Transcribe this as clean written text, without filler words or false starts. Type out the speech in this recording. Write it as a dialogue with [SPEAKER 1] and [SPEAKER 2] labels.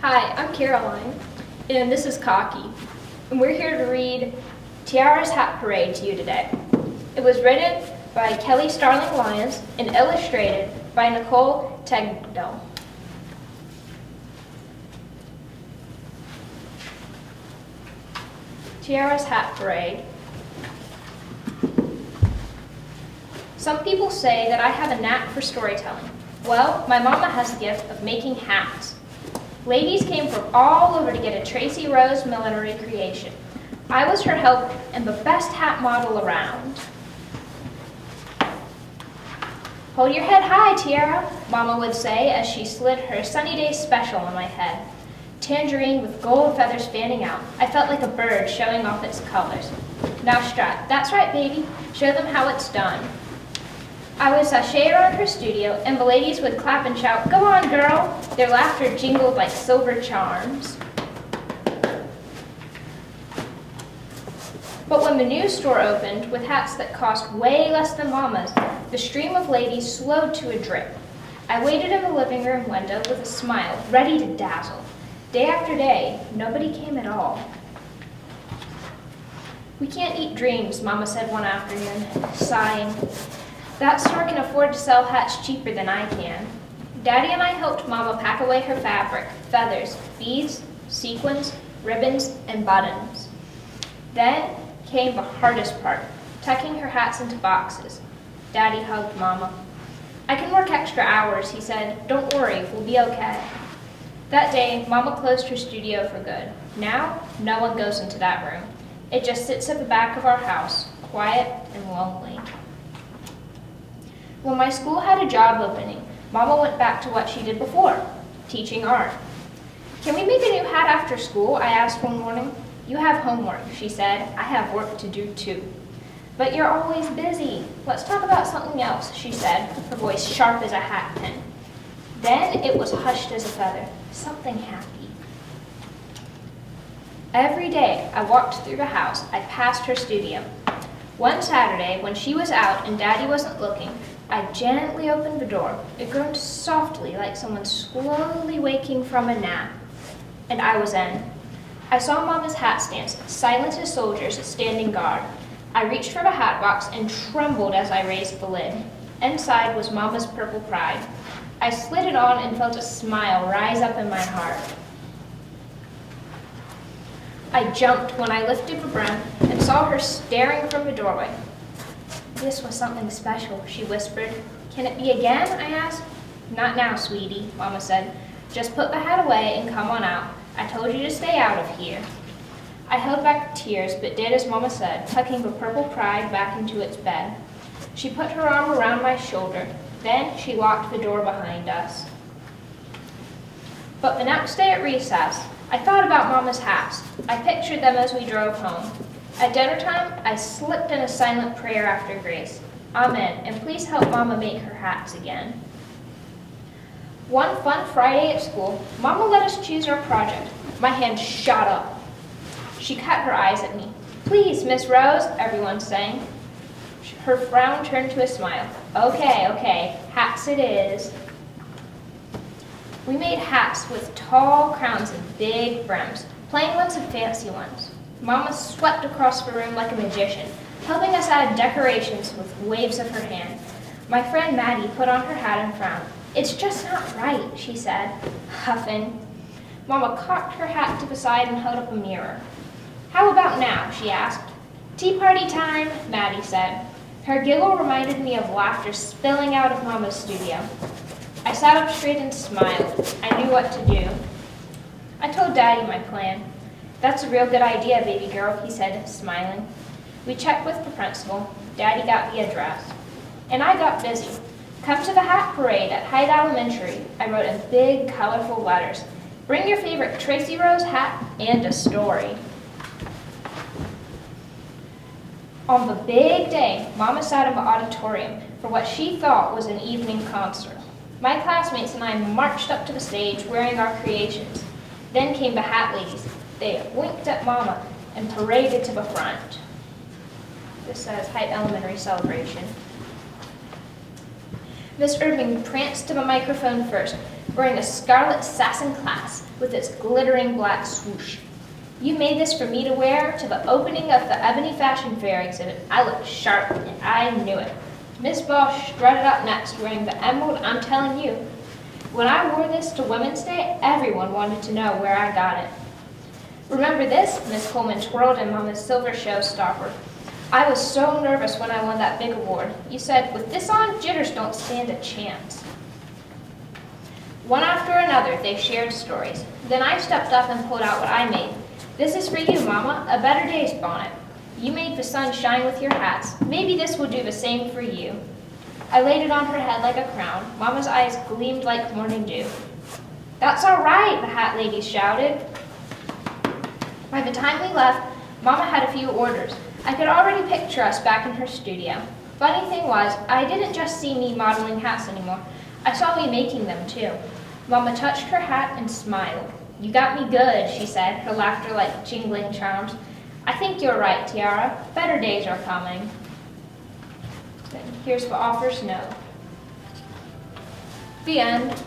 [SPEAKER 1] Hi, I'm Caroline, and this is Cocky, and we're here to read Tiara's Hat Parade to you today. It was written by Starling Lyons and illustrated by Nicole Tegno. Tiara's Hat Parade. Some people say that I have a knack for storytelling. Well, my mama has the gift of making hats. Ladies came from all over to get a Tracy Rose millinery creation. I was her help and the best hat model around. Hold your head high, Tiara, Mama would say as she slid her Sunny Day Special on my head. Tangerine with gold feathers fanning out. I felt like a bird showing off its colors. Now strut. That's right, baby. Show them how it's done. I would sashay around her studio, and the ladies would clap and shout, "Go on, girl!" Their laughter jingled like silver charms. But when the new store opened, with hats that cost way less than Mama's, the stream of ladies slowed to a drip. I waited in the living room window with a smile, ready to dazzle. Day after day, nobody came at all. "We can't eat dreams," Mama said one afternoon, sighing. "That store can afford to sell hats cheaper than I can." Daddy and I helped Mama pack away her fabric, feathers, beads, sequins, ribbons, and buttons. Then came the hardest part, tucking her hats into boxes. Daddy hugged Mama. "I can work extra hours," he said. "Don't worry, we'll be okay." That day, Mama closed her studio for good. Now, no one goes into that room. It just sits at the back of our house, quiet and lonely. When my school had a job opening, Mama went back to what she did before, teaching art. "Can we make a new hat after school?" I asked one morning. "You have homework," she said. "I have work to do too." "But you're always busy. Let's talk about something else," she said, her voice sharp as a hat pin. Then it was hushed as a feather, something happy. Every day I walked through the house, I passed her studio. One Saturday, when she was out and Daddy wasn't looking, I gently opened the door. It groaned softly like someone slowly waking from a nap. And I was in. I saw Mama's hat stands, silent as soldiers standing guard. I reached for the hat box and trembled as I raised the lid. Inside was Mama's purple pride. I slid it on and felt a smile rise up in my heart. I jumped when I lifted the brim and saw her staring from the doorway. "This was something special," she whispered. "Can it be again?" I asked. "Not now, sweetie," Mama said. "Just put the hat away and come on out. I told you to stay out of here." I held back tears, but did as Mama said, tucking the purple pride back into its bed. She put her arm around my shoulder. Then she locked the door behind us. But the next day at recess, I thought about Mama's hats. I pictured them as we drove home. At dinner time, I slipped in a silent prayer after grace. "Amen, and please help Mama make her hats again." One fun Friday at school, Mama let us choose our project. My hand shot up. She cut her eyes at me. "Please, Miss Rose," everyone sang. Her frown turned to a smile. Okay, hats it is." We made hats with tall crowns and big brims, plain ones and fancy ones. Mama swept across the room like a magician, helping us add decorations with waves of her hand. My friend Maddie put on her hat and frowned. "It's just not right," she said, huffing. Mama cocked her hat to the side and held up a mirror. "How about now?" she asked. "Tea party time," Maddie said. Her giggle reminded me of laughter spilling out of Mama's studio. I sat up straight and smiled. I knew what to do. I told Daddy my plan. "That's a real good idea, baby girl," he said, smiling. We checked with the principal. Daddy got the address. And I got busy. "Come to the hat parade at Hyde Elementary," I wrote in big, colorful letters. "Bring your favorite Tracy Rose hat and a story." On the big day, Mama sat in the auditorium for what she thought was an evening concert. My classmates and I marched up to the stage wearing our creations. Then came the hat ladies. They winked at Mama and paraded to the front. This says Hyde Elementary Celebration. Miss Irving pranced to the microphone first. wearing a scarlet satin class with its glittering black swoosh. You made this for me to wear to the opening of the Ebony Fashion Fair exhibit. I looked sharp, and I knew it. Miss Ball strutted up next, wearing the emerald I'm telling you. When I wore this to Women's Day, everyone wanted to know where I got it. Remember this? Miss Coleman twirled in Mama's silver showstopper. I was so nervous when I won that big award. You said, with this on, jitters don't stand a chance. One after another, they shared stories. Then I stepped up and pulled out what I made. This is for you, Mama, a better day's bonnet. You made the sun shine with your hats. Maybe this will do the same for you. I laid it on her head like a crown. Mama's eyes gleamed like morning dew. That's all right, the hat ladies shouted. By the time we left, Mama had a few orders. I could already picture us back in her studio. Funny thing was, I didn't just see me modeling hats anymore. I saw me making them too. Mama touched her hat and smiled. You got me good, she said, her laughter like jingling charms. I think you're right, Tiara. Better days are coming. Then here's what authors know. The end.